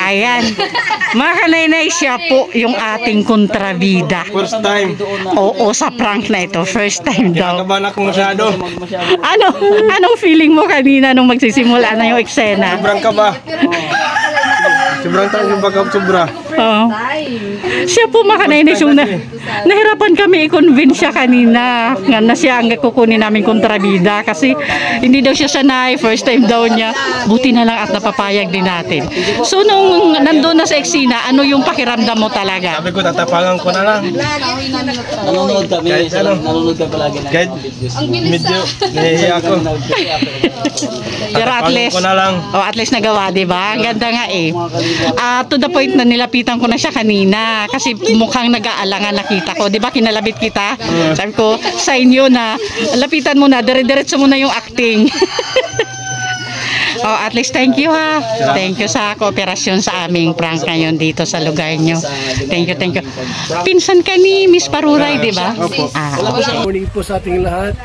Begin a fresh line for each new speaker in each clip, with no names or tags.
Ayan. Mga kanainay, siya po yung ating kontrabida.
First time.
Oo, sa prank na ito. First time daw.
Kinakabahan ako masyado.
Anong feeling mo kanina nung magsisimula na yung eksena?
Sobrang kaba. Sobrang tayo yung backup sobra.
Oo. Siya po mga kanainay, nahirapan kami i-convince siya kanina nga na siya ang kukunin namin kontrabida kasi hindi daw siya sanay, first time daw niya. Buti na lang at napapayag din natin. So nung nandun na sa eksena, ano yung pakiramdam mo talaga?
Sabi ko, tatapangan ko na lang.
Nanonood kami, nanonood ka palagi na.
Kahit medyo nahihiya ako.
Pero at least nagawa, diba? Ang ganda nga eh. To the point na nilapitan ko na siya kanina kasi mukhang nag-aalangan nakita ko. Diba kinalabit kita? Sabi ko, sa inyo na, lapitan mo na, dire-diretso mo na yung acting. Oh, at least thank you ha. Thank you sa kooperasyon sa aming prank ngayon dito sa lugar nyo. Thank you, thank you. Pinsan ka ni Miss Paruray, di ba?
Opo.
Good morning po sa ating lahat.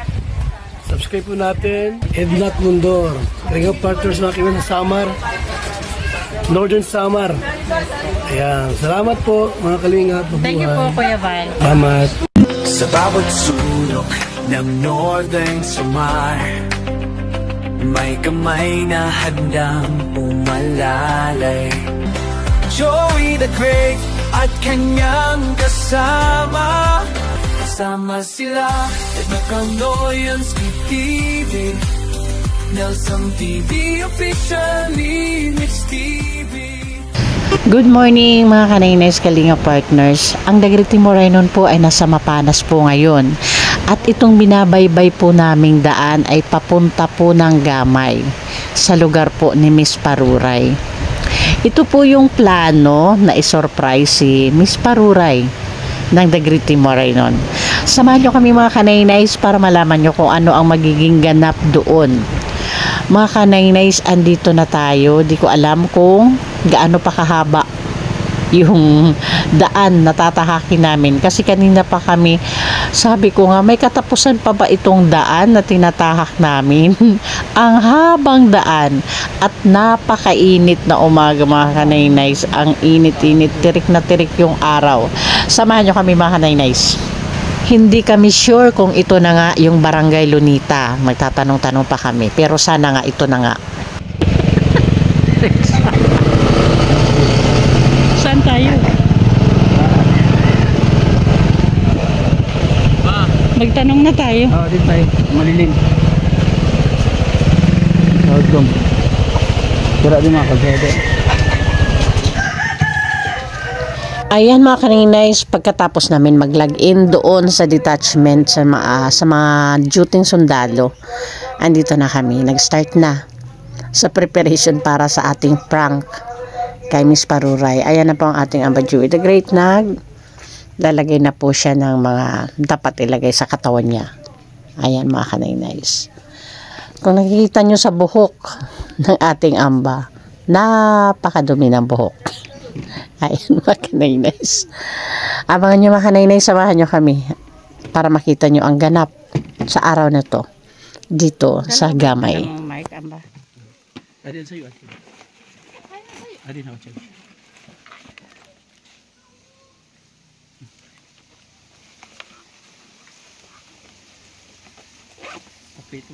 Subscribe po natin. Ednat Mundor. Ring of Partners mga kaibigan sa Samar. Northern Samar. Ayan. Salamat po mga kalingap.
Thank you po, Kuya Val.
Salamat.
Sa bawat sulok ng Northern Samar, may kamay na handang pumalalay. Joey the Great at kanyang kasama. Kasama sila at Nakanoyanski TV, Nelson TV, officially Mix TV.
Good morning mga kanainay Kalinga Partners. Ang Dagriti Moraynon po ay nasa Mapanas po ngayon. At itong binabaybay po naming daan ay papunta po ng Gamay sa lugar po ni Miss Paruray. Ito po yung plano na isurprise si Miss Paruray ng Dagriti Moraynon. Samahan nyo kami mga kanainays para malaman nyo kung ano ang magiging ganap doon. Mga kanainays, andito na tayo. Di ko alam kung gaano pa kahaba yung daan na tatahakin namin. Kasi kanina pa kami, sabi ko nga, may katapusan pa ba itong daan na tinatahak namin? Ang habang daan at napakainit na umaga mga kanainays. Ang init-init, tirik na tirik yung araw. Samahan nyo kami mga kanainays. Hindi kami sure kung ito na nga yung Barangay Lunita. Magtatanong-tanong pa kami. Pero sana nga ito na nga. Saan tayo? Magtanong na tayo.
Oo, din tayo. Malilim. Hagdom. Kira din mga kagada.
Ayan mga kaninays, pagkatapos namin mag-login doon sa detachment sa mga duting sundalo, andito na kami, nag-start na sa preparation para sa ating prank kay Miss Paruray. Ayan na po ang ating Amba Joey the Great, lalagay na po siya ng mga dapat ilagay sa katawan niya. Ayan mga kaninays. Kung nakikita nyo sa buhok ng ating Amba, napakadumi ng buhok. Ayan mga kanainays. Abangan nyo mga kanainays, samahan nyo kami para makita nyo ang ganap sa araw na to dito sa Gamay.
Adin sa'yo, Adin ako siya. Kapito.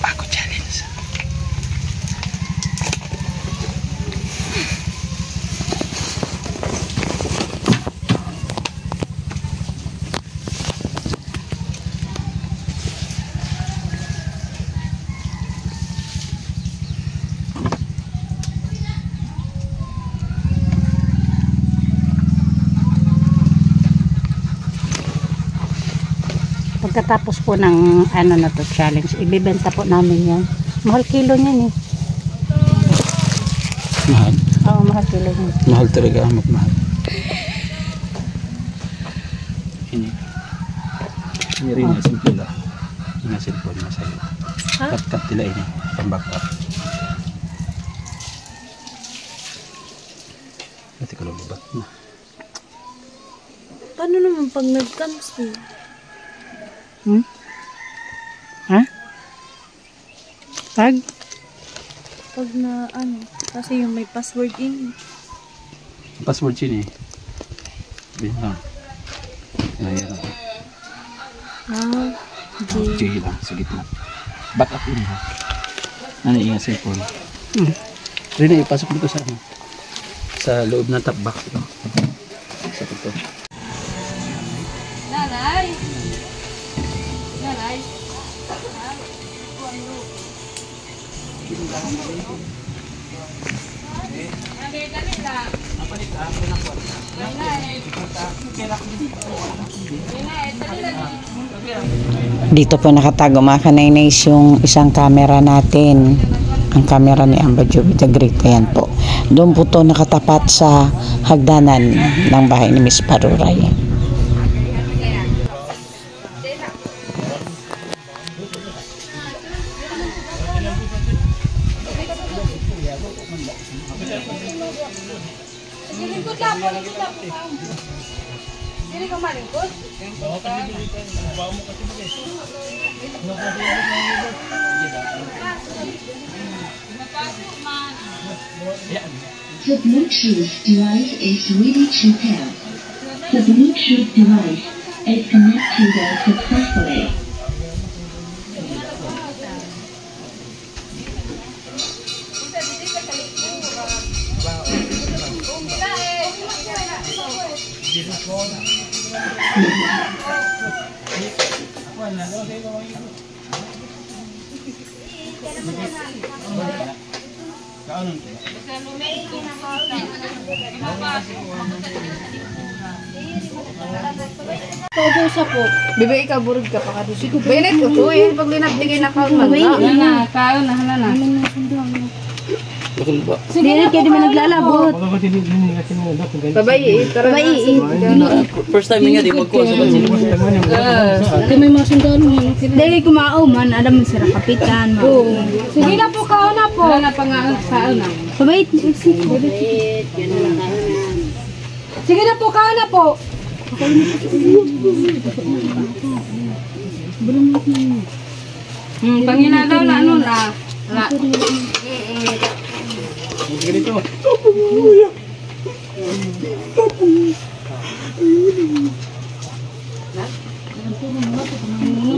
Bago challenge.
Pagkatapos po ng ano na to challenge, ibibenta po namin yan. Mahal kilo niyan eh.
Mahal.
Oo, mahal kilo niyan.
Mahal talaga, amat mahal. Ini rin na simple lang. Ini cellphone na sa'yo. Kat-kat nila ini, pang-backup. Ito ko lubat na.
Paano naman pag nag-cancel?
Ha? Pag?
Pag na ano, kasi yung may password in.
Password sini. Wait lang. Ayan. J lang, sa gitna. Back up in ha. Ano yung cellphone? Rina, ipasok dito sa ano? Sa loob ng top box. Sa ito.
Nanay! Nanay!
Dito po nakatago mga kanaynays yung isang camera natin. Ang camera ni Amba Joby the Great. Ayan po. Doon po to nakatapat sa hagdanan ng bahay ni Miss Paruray.
The Bluetooth device is ready to pair. The Bluetooth device is connected successfully.
Togo sa po. Bibigay ka burog ka pa ka dito. Benet ko to eh. Pag linabdigay na kaon man. Na, kaon na, hala na.
Dili kayo di man naglalabot.
Babayi, tara na.
First time nga di magkuha sa bansin.
Kaya may mga sundalo mo.
Dili kumao man, ada man sira kapitan.
Sige na po, kaon na po. Wala na pa nga ang kaon na.
Sabay,
Sige na po, kaon na po. Panginadaw na ano na.
Ganito.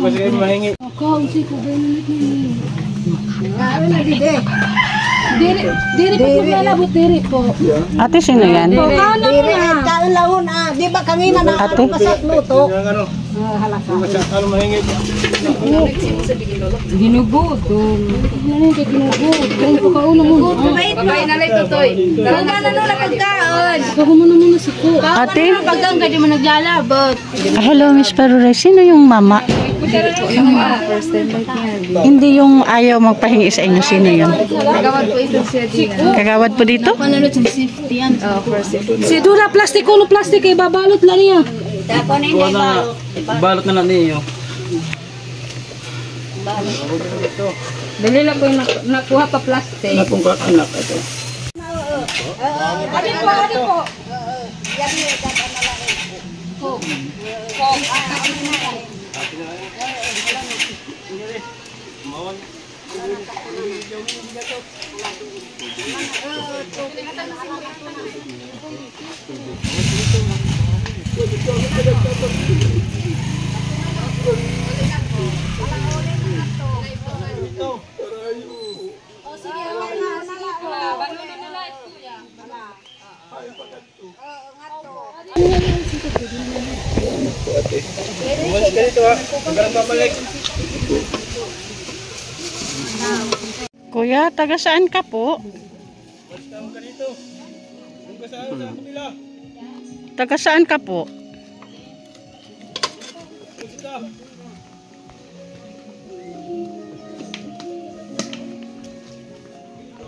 Kasi kayo mahingi.
Diri po maglalabot, diri po.
Ate, sino yan?
Kaon na muna.
kaon lahon di ba kanina na
Ate?
kasat luto.
Ano? Ano mahingi?
Ginugod. Ano yung ginugod? Kaya po kauna mo. Babay na lang ito, Toy. Tara na na pagkaon. Ako mo na muna si Ko.
Ate?
Paggang ka di mo naglalabot.
Hello, Miss Paruray. Sino yung mama?
First time bike niya.
Hindi yung ayaw magpahingi sa inyo. Sino yun?
Kagawad po ito siya din.
Kagawad po dito?
Panulot sa safety yan.
First time. Si Dura, plastic ko, plastic kay babalot lang niya.
Tapos na hindi balot.
Balot na lang niyo.
Dali lang po yung nakuha pa plastic.
Napong anak ito.
Adi po.
Umalis ka dito ha. Hanggang babalik.
Kuya, taga saan ka po?
Basta ka dito. Doon ka sa kabila.
Taga saan ka po?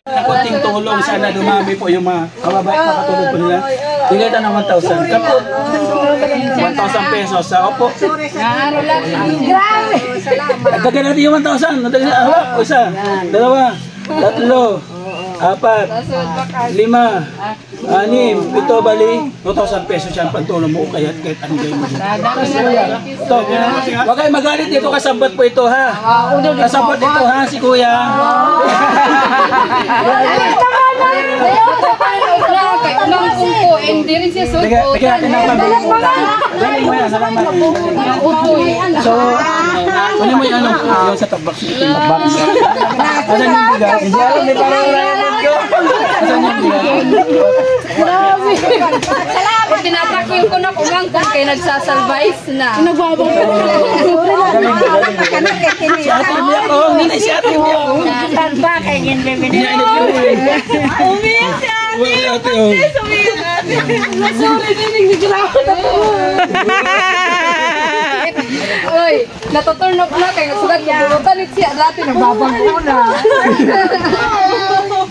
Kunting tulong sana dumami po yung mga kababait na katulad po nila. Bigay tayo ng 1,000. Kapo. 1,000 pesos. Opo.
Naaro lang. Grabe.
Dagdagan natin yung 1,000. Isa. Dalawa. Tatlo. 4, 5, 6, 7, 8, 9, 10, bali, 2,000 pesos yan pagtulong mo kahit anong gawin mo. Ito, huwag kayo magalit dito, kasabot po ito ha. Kasabot ito ha, si kuya.
Hindi rin siya suot.
Bigyan natin ng pabili. Galing mo yan, salamat. So, kunin mo yung yung sa top box. Asan yung bigas? Hindi alam, may parang ko. Asan yung bigas?
Tinatakwil ko na kumangkong kayo nagsasalvice na.
Galing. Si ate umiyak ko. Ninay si ate umiyak ko.
Tagba kayo yung bebe.
Umiyak si ate.
Umiyak ate oh.
Sorry, ninigilaw na po. Uy, natuturn up na kayo. Sugat ko, bulutan siya dati na babang ko na.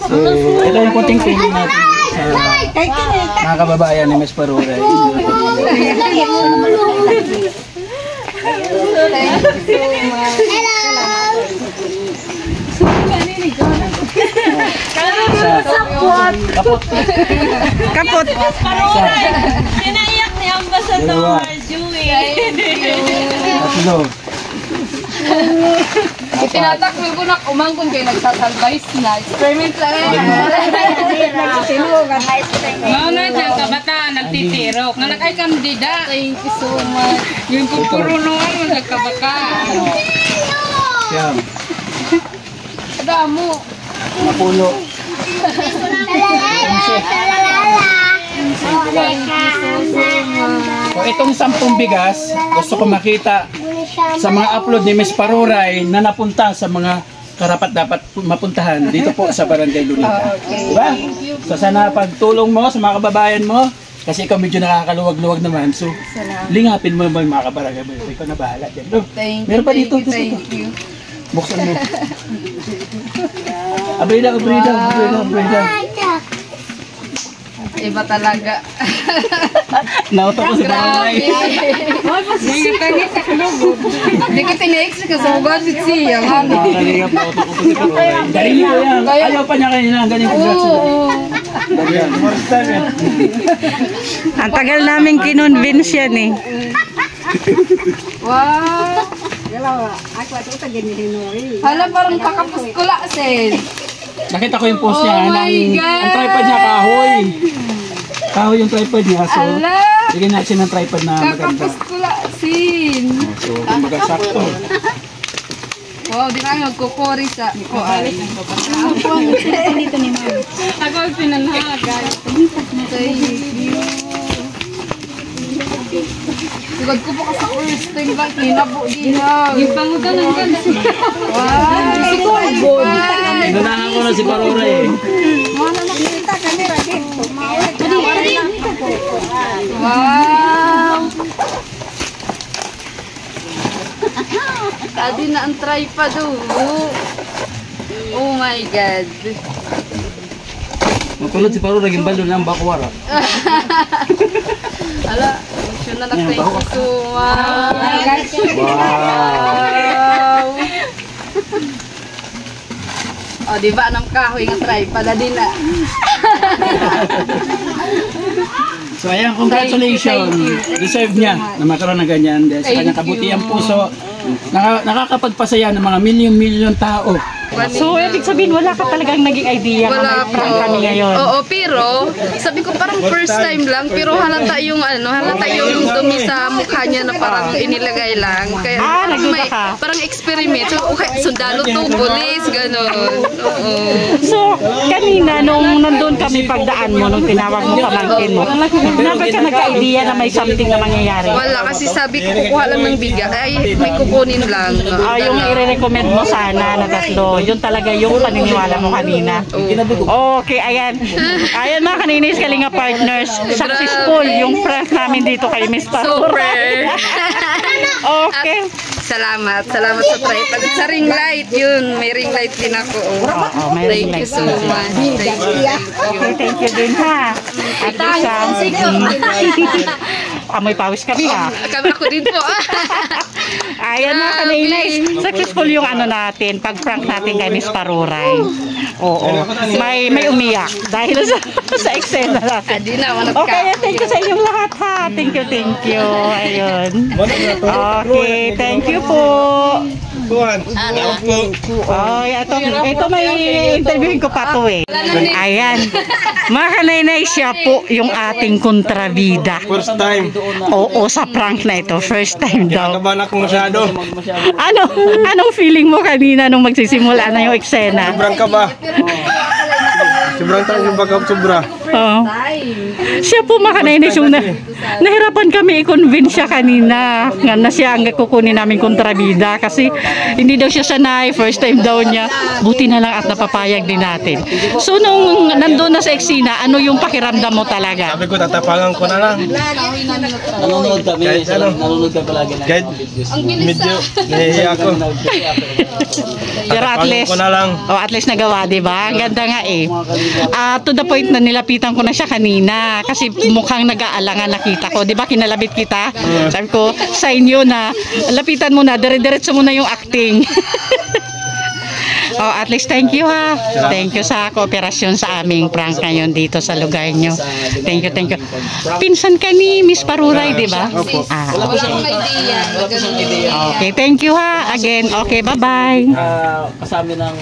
So, ito yung kunting feeling natin sa mga kababayan ni Miss Paruray.
Kapot.
Pinaiyak niya ang basa sa Marjorie.
Tatlo.
Itinatakbil ko na kumangkong kayo nagsasalvice na. Experiment lang eh.
Mauna dyan ka bata, nagtitirok. Nanak ay kandida.
Thank you so much.
Yung pupurunuan mo nagkabaka.
Yan.
Damo.
Mapulo. So, itong 10 bigas, gusto ko makita sa mga upload ni Miss Paruray na napunta sa mga karapat dapat mapuntahan dito po sa Barangay Lunita. Diba? So sana pagtulong mo sa mga kababayan mo, kasi ikaw medyo nakakaluwag-luwag naman. So, lingapin mo yung mga kabarangay mo. Ikaw na bahala dyan. No? Meron pa dito.
Thank you.
Buksan mo. Abrida.
Iba talaga.
Nauto ko si Paruray.
Hindi ko tinaiksi kasi ugasit siya.
Kalingap, nauto ko si Paruray. Galing ko yan. Ayaw pa niya kanina. Galing ko yan.
Ang tagal namin kinonvince yan eh.
Wow. Hala, parang kakapuskula, Sen.
Nakita ko yung post niya.
Oh my God!
Ang tripod niya, kahoy. Kahoy yung tripod niya. So,
Hala!
bigyan natin ng tripod na maganda.
Kakapuskula, Sen.
So, kumbaga sakto.
Wow, di kami magkukuri sa kuan.
Ako ang pinanhagan.
Sigod ko po ka sa first time lang, kinabo diha.
Yung pangutan ng ganda.
Wow!
Ganahan ko na si Paruray eh.
Wow! Tadi na ang tripod oh my God.
Matulad si Paruray, yung balo ng bakwara.
Ala, siya na nag-thank you so much.
Wow!
O, di ba anong kahoy nga tripod din na.
So ayan, congratulations. Deserve niya na magkaroon ng ganyan. Dahil sa kanyang kabutihan puso, nakakapagpasaya ng mga milyon-milyon tao.
So, ibig sabihin, wala ka talagang naging idea
Wala
na may prank kami ngayon.
Oo, pero sabi ko parang first time lang, pero halata yung dumi sa mukha niya na parang inilagay lang. Kaya
nagduda ka?
parang experiment. So, okay, sundalo to, police, gano'n. Oo.
So, kanina, nung nandun kami pagdaan mo, nung tinawag mo pamangkin mo, dapat ka nagka-idea na may something na mangyayari.
Wala, kasi sabi ko, kukuha lang ng bigas. Ay, may kukunin lang.
Yung i-recommend mo sana na tatlo, yun talaga yung paniniwala mo kanina. Okay, ayan. Ayan mga kaninis, Kalinga Partners. Successful yung prank namin dito kay Miss Paruray. Okay.
Salamat sa tripod. Sa ring light, yun. May ring light din ako.
May ring
Thank you
light
so much. Thank you.
Okay, thank you din ha. At least, Amoy pawis kami ha.
Kami ako din po.
Ayan mga kanainay, successful yung ano natin, pag-prank natin kay Miss Paruray. Oo, may umiyak dahil sa eksena natin.
Adi na, manat ka.
Okay, thank you sa inyong lahat ha. Thank you. Ayun. Okay, thank you po.
Tuhan.
Ay, ito may interviewin ko pa to eh. Ayan. Mga kanainay, siya po yung ating kontrabida.
First time.
Oo, sa prank na ito. First time daw.
Kinakabahan ako masyado.
Anong feeling mo kanina nung magsisimula na yung eksena?
Sobrang kaba. Sobrang tayo yung bagaw sobra.
Oo. Siya po mga kanainay, so nahirapan kami i-convince siya kanina nga na siya ang kukunin namin kontrabida kasi hindi daw siya sanay, first time daw niya. Buti na lang at napapayag din natin. So nung nandun na sa eksena, ano yung pakiramdam mo talaga?
Sabi ko, tatapangan ko na lang.
Nanonood kami. Nanonood ka palagi ng
Kahit medyo nahihiya ako.
Pero
Tatapangan ko na lang.
at least nagawa, di ba? Ang ganda nga eh. To the point na nilapitan ko na siya kanina kasi mukhang nag-aalangan nakita ko. Di ba kinalabit kita? Sabi ko, sa inyo na, lapitan mo na, dire-diretso mo na yung acting. At least thank you ha. Thank you sa kooperasyon sa aming prank ngayon dito sa lugar nyo. Thank you. Pinsan ka ni Miss Paruray, di ba?
Wala ko siyang idea.
Okay, thank you ha. Again, okay, bye-bye.
Kasama ng